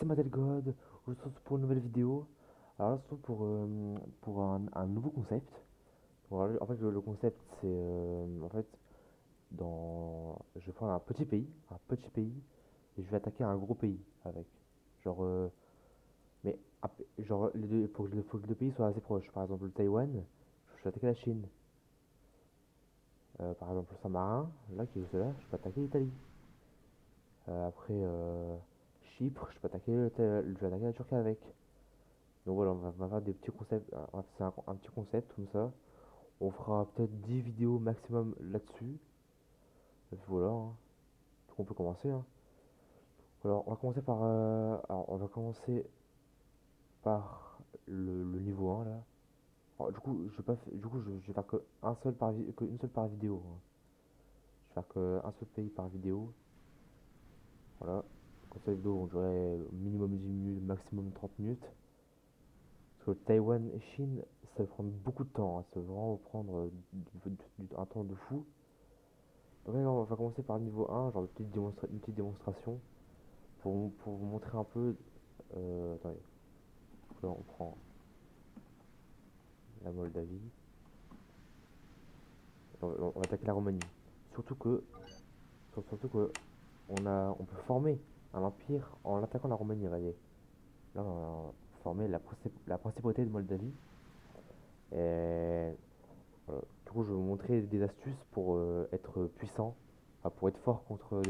c'est Madelgod, je vous retrouve pour une nouvelle vidéo. Alors là, c'est pour un nouveau concept. Bon, alors, en fait, le concept, c'est en fait, je vais prendre un petit pays, et je vais attaquer un gros pays avec. Genre, mais genre, faut que les deux pays soient assez proches. Par exemple, le Taïwan, je vais attaquer la Chine. Par exemple, le Saint-Marin, là, qui est juste là, je peux attaquer l'Italie. Après, Chypre, je peux attaquer la Turquie avec. Donc voilà, on va faire des petits concepts, c'est un petit concept comme ça. On fera peut-être 10 vidéos maximum là-dessus. Et puis voilà, hein. Donc on peut commencer, hein. Alors on va commencer par le niveau 1 là. Alors, du coup, je vais pas, fa- du coup, je vais faire qu'une seule par vidéo, hein. Je vais faire qu'un seul pays par vidéo. Voilà. Comme ça, les vidéos vont durer minimum 10 minutes, maximum 30 minutes. Parce que Taïwan et Chine, ça va prendre beaucoup de temps, hein. Ça va vraiment prendre un temps de fou. Donc là, on va commencer par le niveau 1, genre une petite démonstration pour vous montrer un peu. Attendez, là, on prend la Moldavie, on va attaquer la Roumanie. Surtout que, surtout que on peut former un empire en attaquant la Roumanie, voyez. Là, on va former la principauté de Moldavie. Et voilà. Du coup, je vais vous montrer des astuces pour être puissant, enfin, pour être fort contre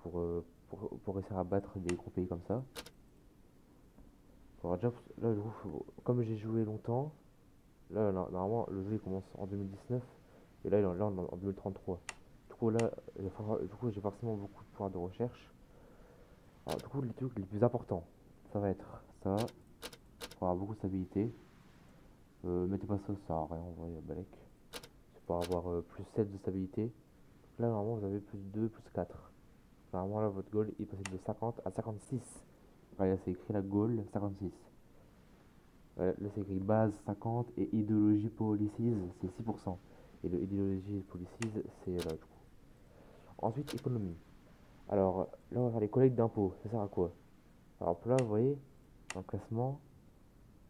pour réussir à battre des gros pays comme ça. Faudra déjà, là, du coup, comme j'ai joué longtemps, là, normalement, le jeu il commence en 2019, et là on est en 2033. Du coup, là, du coup, j'ai forcément beaucoup de points de recherche. Alors, du coup, les trucs les plus importants, ça va être ça, pour avoir beaucoup de stabilité. Mettez pas ça, ça sert à rien, en vrai, balèque. C'est pour avoir plus 7 de stabilité. Là, normalement, vous avez plus 2 plus 4. Normalement, là, votre goal est passé de 50 à 56. Là, c'est écrit la goal 56. Là, c'est écrit base 50 et idéologie policies, c'est 6%. Et le idéologie policies, c'est là, du coup. Ensuite, économie. Alors, là, on va faire les collectes d'impôts. Ça sert à quoi? Alors, là, vous voyez, dans le classement,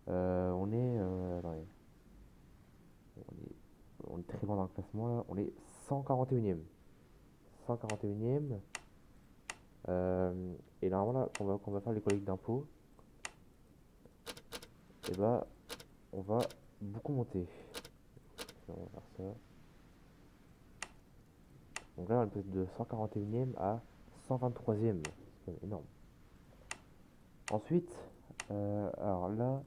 attendez, on est très loin dans le classement, là. On est 141e. 141e. Et normalement, là, quand on va faire les collectes d'impôts, et bah, on va beaucoup monter. On va faire ça. Donc là, on passe de 141e à 123e. C'est quand même énorme. Ensuite, alors là,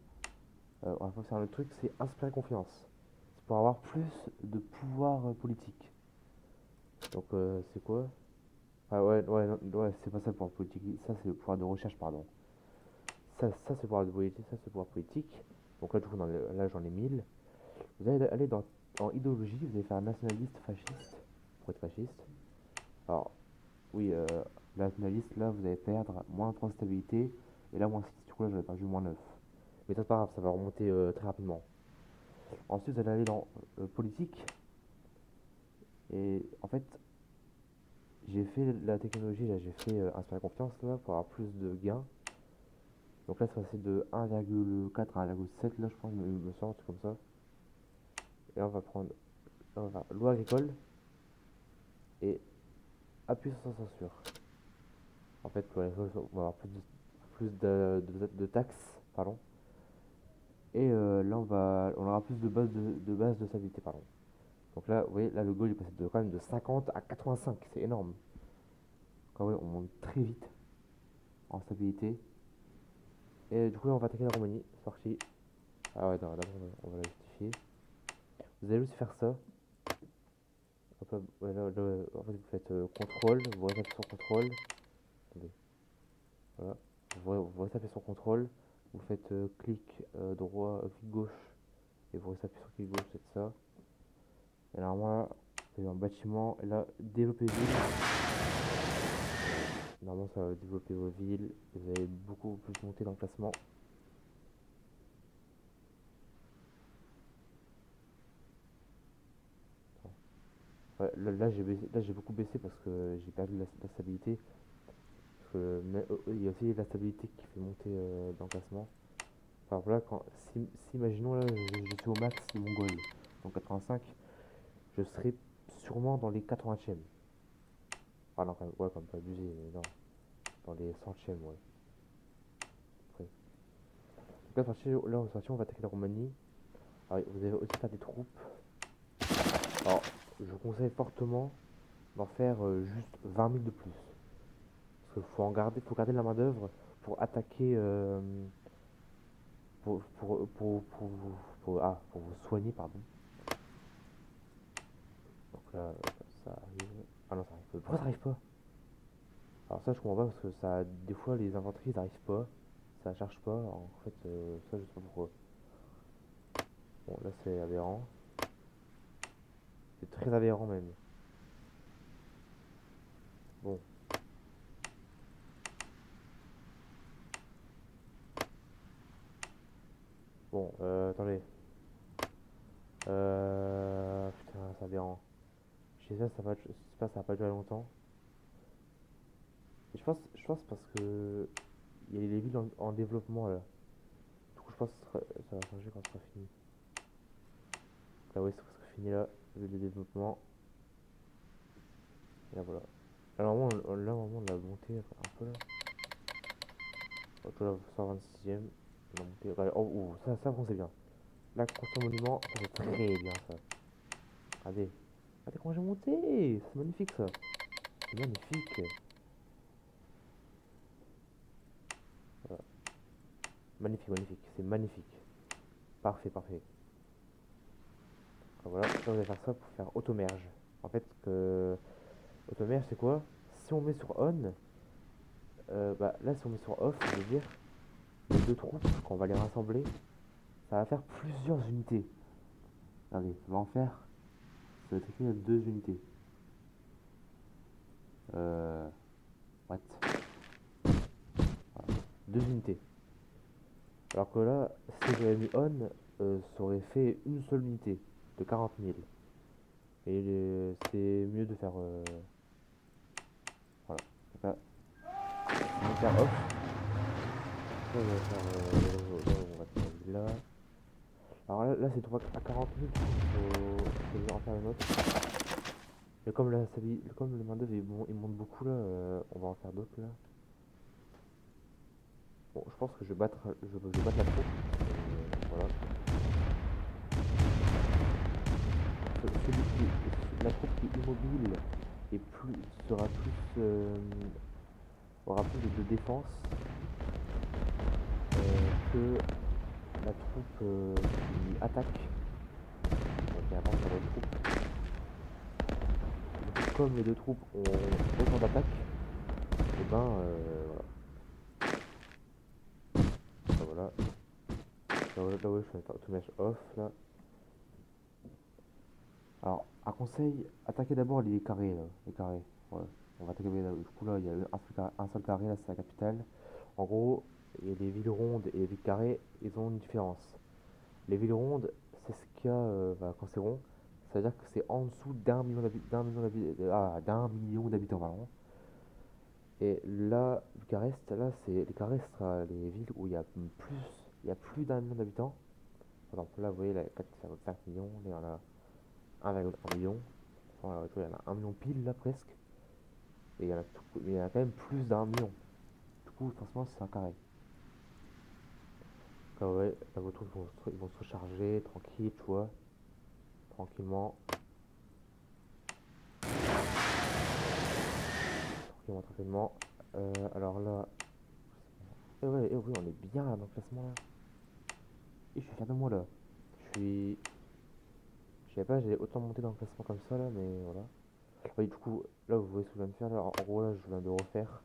on va faire le truc, c'est inspirer confiance. C'est pour avoir plus de pouvoir politique. Donc c'est quoi? Ah ouais, ouais, ouais, c'est pas ça le pouvoir politique. Ça, c'est le pouvoir de recherche, pardon. Ça c'est le pouvoir de politique. Ça, c'est le pouvoir politique. Donc là, du coup, là, j'en ai 1000. Vous allez aller en idéologie, vous allez faire nationaliste, fasciste, pour être fasciste. Alors, oui, nationaliste, là, vous allez perdre moins 3 stabilité, et là, moins 6, du coup, là, j'avais perdu moins 9. Mais ça, c'est pas grave, ça va remonter très rapidement. Ensuite, vous allez aller dans politique, et en fait, j'ai fait la technologie, là, j'ai fait inspirer confiance, là, pour avoir plus de gains. Donc là, ça c'est de 1,4 à 1,7, là, je pense, me semble, c'est comme ça. Et on va faire loi agricole, et appui sur censure. En fait, pour les choses, on va avoir plus de taxes, pardon. Et là, on aura plus de base de stabilité, pardon. Donc là, vous voyez, là, le goal est passé quand même de 50 à 85, c'est énorme. Quand même, on monte très vite en stabilité. Et du coup, là, on va attaquer la Roumanie, c'est parti. Ah ouais, d'abord, on va la justifier. Vous allez aussi faire ça. Hop là, ouais, en fait, vous faites contrôle, vous retapez sur contrôle. Attendez, voilà. Vous retapez sur contrôle. Vous faites clic droit, clic gauche. Et vous retapez sur clic gauche, c'est ça. Et normalement, là, vous avez un bâtiment. Et là, développer ville. Normalement, ça va développer vos villes. Vous allez beaucoup plus monter dans le classement. Ouais, là, j'ai beaucoup baissé parce que j'ai perdu la stabilité. il y a aussi la stabilité qui fait monter dans le classement. Par exemple, là, si imaginons là, je suis au max de mon goal, donc 85, je serai sûrement dans les 80e. Ah non, quand même, ouais, quand même pas abusé, mais non, dans les 100e, ouais. Après. Donc là, on va attaquer la Roumanie. Alors, vous avez aussi faire des troupes. Alors, je conseille fortement d'en faire juste 20 000 de plus. Parce qu'il faut garder la main d'œuvre pour attaquer, pour vous soigner, pardon. Donc là, ça arrive. Ah non, ça arrive pas. Pourquoi ça arrive pas? Alors ça, je comprends pas parce que ça, des fois, les inventories, ils arrivent pas. Ça charge pas. En fait, ça, je sais pas pourquoi. Bon, là, c'est aberrant. C'est très aberrant même. Bon, bon, attendez. Putain, c'est aberrant. Je sais ça, ça va pas durer longtemps. Et je pense parce que il y a les villes en développement là. Du coup, je pense que ça va changer quand ce sera fini. Là, oui, c'est presque fini là, le développement. Et là, voilà. Là, normalement, on l'a monté un peu là. Donc là, 126e. On a monté. Oh, ça, bon, c'est bien. Là, construire monument, ça c'est très bien ça. Regardez. Regardez comment j'ai monté. C'est magnifique ça. C'est magnifique. Voilà. Magnifique, magnifique. C'est magnifique. Parfait, parfait. Voilà, là, vous allez faire ça pour faire automerge. En fait, automerge, c'est quoi? Si on met sur on, bah là, si on met sur off, ça veut dire les deux troupes, quand on va les rassembler, ça va faire plusieurs unités. Regardez, ça va en faire, ça va être écrit à deux unités. Euh, what? Voilà. Deux unités. Alors que là, si j'avais mis on, ça aurait fait une seule unité de 40 000. Et c'est mieux de faire. Voilà. Donc là, on va faire off. Là, on va faire. On va faire là. Alors là, c'est à 40 000, faut en faire une autre. Et comme le main d'œuvre il monte beaucoup là, on va en faire d'autres là. Bon, je pense que je vais battre la troupe. Voilà. La troupe qui est immobile et sera plus, aura plus de défense que la troupe qui attaque. Donc avant sur les troupes. Du coup, comme les deux troupes ont autant d'attaque, et ben voilà. Enfin, voilà. Là, ouais, je vais faire automage off là. Alors, un conseil, attaquez d'abord les carrés là, les carrés. Ouais. On va attaquer du coup là, il y a un seul carré là, c'est la capitale. En gros, et les villes rondes et les villes carrées, ils ont une différence. Les villes rondes, c'est ce qu'il y a quand c'est rond, ça veut dire que c'est en dessous d'un million d'habitants, pardon. Et là, Bucarest, là, c'est les carrés, ce sera les villes où il y a plus d'un million d'habitants. Par exemple, là, vous voyez, là, 4,5 millions, là, il y en a 1,1 million. Enfin, il y en a 1 million pile, là, presque. Et il y en a quand même plus d'un million. Du coup, forcément, c'est un carré. Là, ouais, là, vos troupes ils vont se recharger, tranquille, tu vois. Tranquillement. Tranquillement, tranquillement. Alors là. Ouais, oui, on est bien là dans le classement là. Et je suis fier de moi là. Je suis. Je savais pas, j'ai autant monté dans le classement comme ça là, mais voilà. Oui, du coup, là, vous voyez ce que je viens de faire là. En gros, là, je viens de refaire.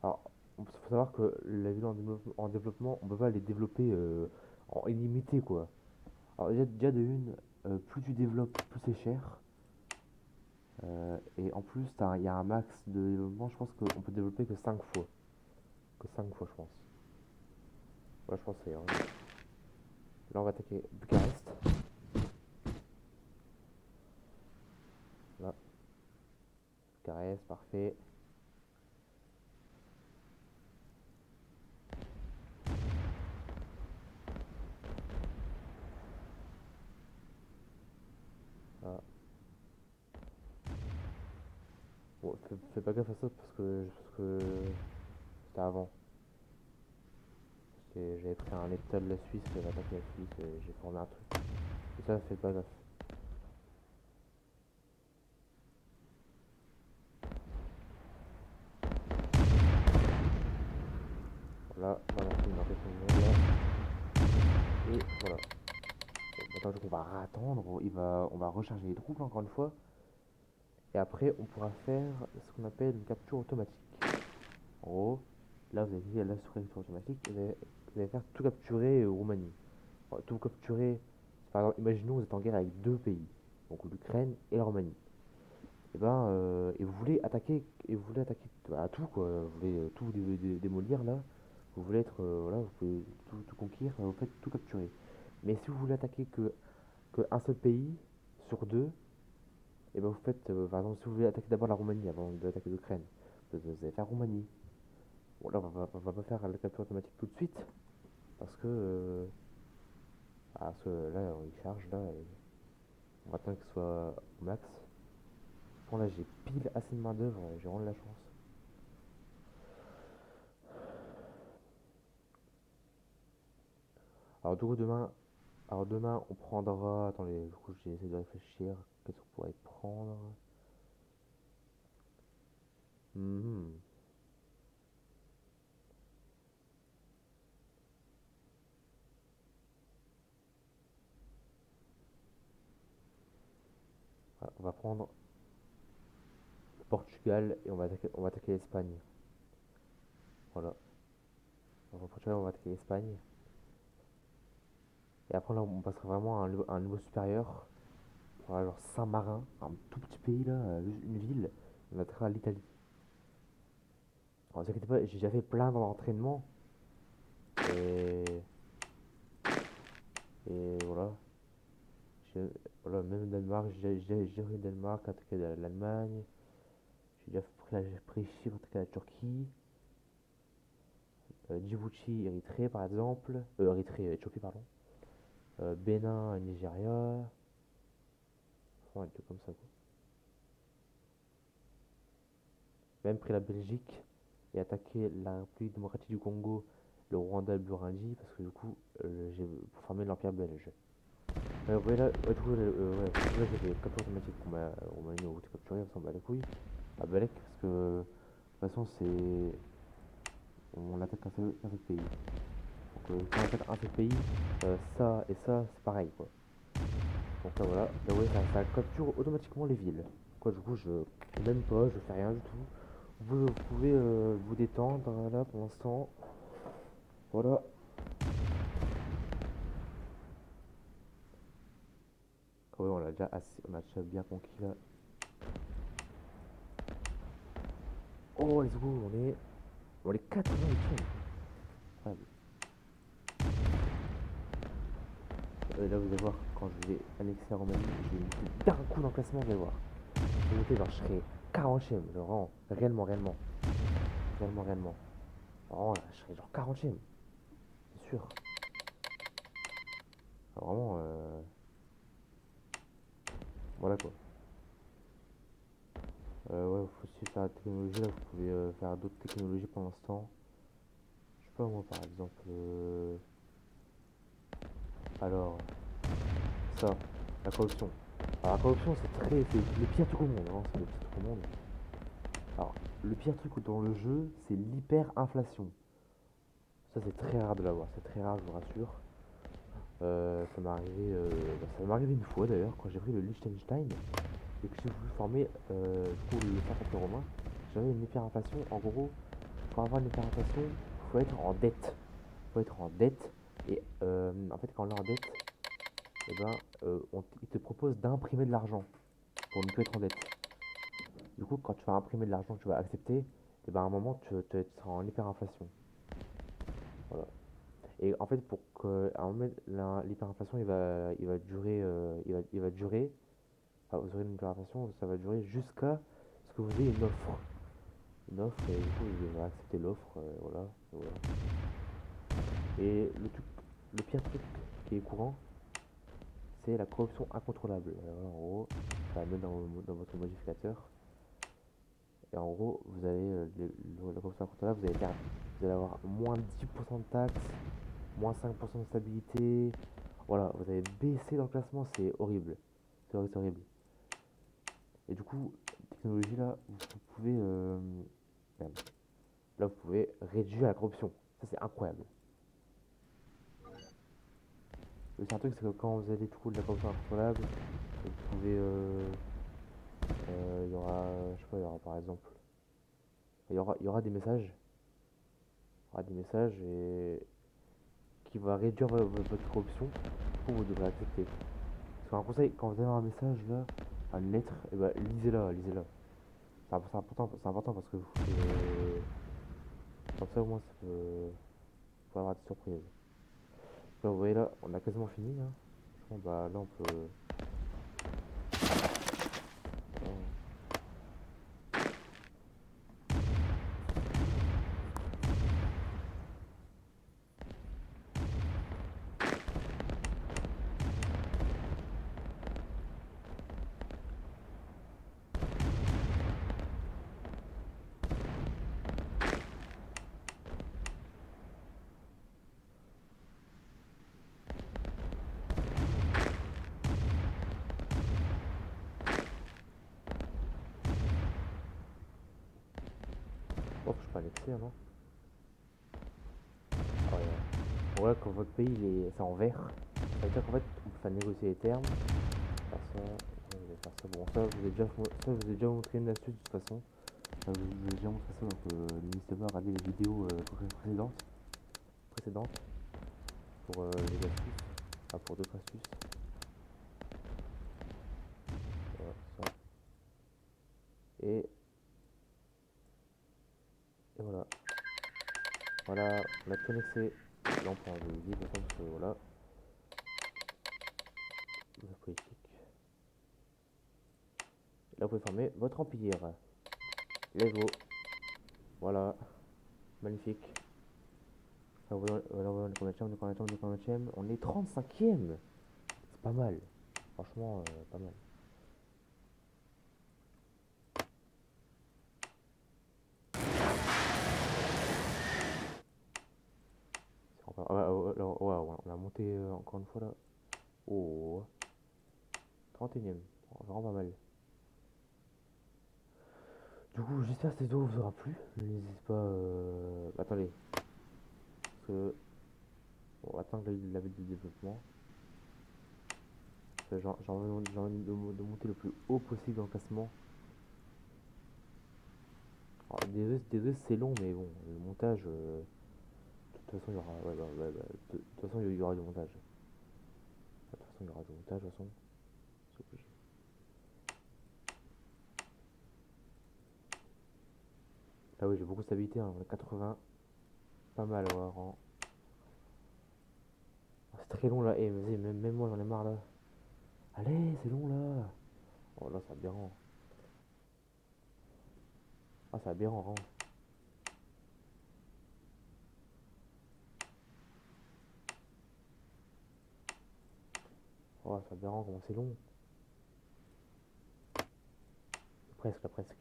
Alors, il faut savoir que la ville en développement, on peut pas les développer en illimité quoi. Alors, déjà de une, plus tu développes, plus c'est cher. Et en plus, il y a un max de développement, je pense qu'on peut développer que 5 fois. Que 5 fois, je pense. Ouais, je pense que c'est hein. Là, on va attaquer Bucarest. Là, Bucarest, parfait. fais pas gaffe à ça parce que c'était avant. J'avais pris un état de la Suisse, j'avais attaqué la Suisse, et j'ai formé un truc. Et ça, fais pas gaffe. Voilà, voilà, c'est une marqué là. Et voilà. Bon, maintenant, du coup, on va attendre, on va recharger les troupes encore une fois. Et après, on pourra faire ce qu'on appelle une capture automatique. En gros, là, vous avez dit la capture automatique, vous allez faire tout capturer Roumanie. Bon, tout capturer, par exemple, imaginons vous êtes en guerre avec deux pays, donc l'Ukraine et la Roumanie. Et vous voulez attaquer à tout quoi, vous voulez tout démolir là, vous voulez être, voilà, vous pouvez tout conquérir, vous faites tout capturer. Mais si vous voulez attaquer que un seul pays sur deux, et ben vous faites, par exemple, si vous voulez attaquer d'abord la Roumanie avant d'attaquer l'Ukraine, vous allez faire Roumanie. Bon, là, on va pas faire la capture automatique tout de suite, parce que, là, il charge, là, et on va attendre qu'il soit au max. Bon, là, j'ai pile assez de main-d'œuvre, j'ai vraiment de la chance. Alors, du coup, demain, on prendra. Attendez, du coup, j'ai essayé de réfléchir. Qu'est-ce qu'on pourrait prendre? Mhm. Voilà, on va prendre le Portugal et on va attaquer l'Espagne. Voilà. On va Portugal, on va attaquer l'Espagne. Et après, là, on passera vraiment à un niveau supérieur. Voilà, genre Saint-Marin, un tout petit pays là, juste une ville. On attaquera l'Italie. Alors, ne vous inquiétez pas, j'ai déjà fait plein d'entraînements. Et, et voilà. J'ai- Voilà, même le Danemark, j'ai pris le Danemark, attaqué l'Allemagne. J'ai pris Chypre, attaqué la Turquie. Djibouti, Érythrée par exemple. Éthiopie, pardon. Bénin, Nigeria. Enfin, des trucs comme ça, quoi. Même pris la Belgique et attaqué la République démocratique du Congo, le Rwanda et le Burundi, parce que du coup, j'ai pour former l'Empire belge. Vous voyez là, ouais, du coup, là j'ai fait capture automatique pour on m'a mis au route capturé, on s'en bat les couilles. À Balek, parce que de toute façon, on attaque un seul pays. Donc, quand on attaque un seul pays, ça et ça, c'est pareil, quoi. Donc là voilà, là ouais, ça capture automatiquement les villes. Quoi, du coup, je même pas, je fais rien du tout. Vous pouvez vous détendre là pour l'instant. Voilà. Ah ouais, on a déjà bien conquis là. Oh, let's go, on est 88e. Incroyable. Là, vous allez voir, quand je vais annexer la Roumanie, je vais monter d'un coup dans le classement, vous allez voir. Je vais monter, genre, je serai 40e, genre, vraiment, réellement. Vraiment, là, je serai genre 40e, c'est sûr. Vraiment, voilà quoi. Ouais, faut aussi faire la technologie, là, vous pouvez faire d'autres technologies pour l'instant. Je sais pas moi, par exemple, alors, ça, la corruption. Alors, la corruption, c'est le pire truc au monde, hein, c'est le pire truc au monde. Alors, le pire truc dans le jeu, c'est l'hyperinflation. Ça, c'est très rare de l'avoir, c'est très rare, je vous rassure. Ça m'est arrivé une fois d'ailleurs, quand j'ai pris le Liechtenstein et que j'ai voulu former du coup, le Saint-Empire romain. J'avais une hyperinflation. En gros, pour avoir une hyperinflation, il faut être en dette. Faut être en dette. Et en fait, quand on est en dette, eh ben, il te propose d'imprimer de l'argent pour ne plus être en dette. Du coup, quand tu vas imprimer de l'argent, tu vas accepter, et ben à un moment, tu seras en hyperinflation. Voilà. Et en fait, pour que à un moment, l'hyperinflation, il va durer. Enfin, vous aurez une hyperinflation, ça va durer jusqu'à ce que vous ayez une offre. Une offre, et du coup, vous devrez accepter l'offre, voilà, voilà. Et le pire truc qui est courant, c'est la corruption incontrôlable. Alors, en gros, ça va mettre dans votre modificateur. Et en gros, vous allez, le coefficient incontournable, vous allez avoir moins 10% de taxes, moins 5% de stabilité. Voilà, vous avez baissé dans le classement, c'est horrible. C'est horrible. Et du coup, technologie là, vous pouvez, merde. Là, vous pouvez réduire la corruption. Ça, c'est incroyable. C'est un truc, c'est que quand vous avez du coup de la corruption incontrôlable, vous pouvez, il y aura, je sais pas, il y aura par exemple, il y aura des messages, et qui va réduire votre corruption. Du coup, vous devrez accepter. Parce qu'un conseil, quand vous avez un message là, une lettre, et ben lisez-la, lisez-la. C'est important parce que comme ça au moins ça peut avoir des surprises. Là, vous voyez là, on a quasiment fini là. Bon, bah là on peut. Oh, je suis pas annexé, non? Ah ouais. Bon, là, quand votre pays c'est en vert, ça veut dire qu'en fait on peut faire négocier les termes. Faire ça, vous allez faire ça. Bon, ça, je vous ai déjà montré une astuce de toute façon. Je vous ai déjà montré ça, donc n'hésitez pas à regarder les vidéos précédentes pour les astuces. Ah, pour d'autres astuces. Voilà, ça. Et, et voilà. Voilà, on a tout annexé. Là, on peut enlever les livres, parce que voilà, la politique. Là, vous pouvez former votre empire. Let's go. Voilà, magnifique. Là, on est combien? On est 35e. C'est pas mal. Franchement, pas mal. Ouais, on a monté encore une fois là. Oh, 31e. Vraiment pas mal. Du coup, j'espère que cette vidéo vous aura plu. N'hésitez pas. Attendez. Parce que. On va attendre la vidéo de développement. J'ai envie de monter le plus haut possible dans le classement. Alors, des risques c'est long, mais bon, le montage. De toute façon, il y aura. De toute façon, il y aura du montage. De toute façon, il y aura du montage, de toute façon. C'est obligé. Là, oui, j'ai beaucoup de stabilité. Hein. 80. Pas mal, ouais. C'est très long là. Eh, vas-y, même moi, j'en ai marre là. Allez, c'est long là. Oh là, c'est aberrant. Ah, c'est aberrant, vraiment. Oh, c'est aberrant, comment c'est long. Presque, là, presque.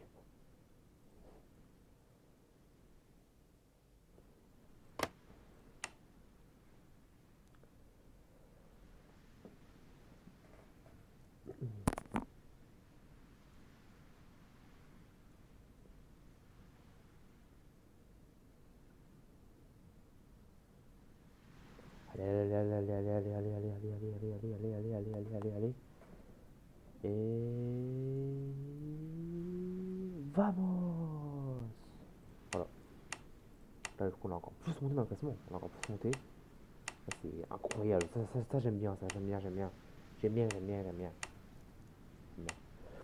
Allez, allez, allez, allez, allez, allez, allez, allez, allez, allez, allez, allez, allez, allez, allez, allez, allez. Et... Vamos! Voilà. Là, on a encore plus monté dans le classement. On a encore plus monté. Ça, c'est incroyable. Ça, j'aime bien, ça. J'aime bien, j'aime bien. J'aime bien, j'aime bien, j'aime bien. J'aime bien.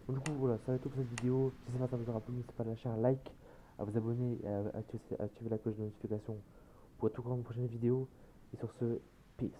Bon, du coup, voilà, ça va être tout pour cette vidéo. Si ça vous aura plu, n'hésitez pas à lâcher un like, à vous abonner et à activer la cloche de notification pour être tout au courant de prochaines vidéos. Et sur ce, peace.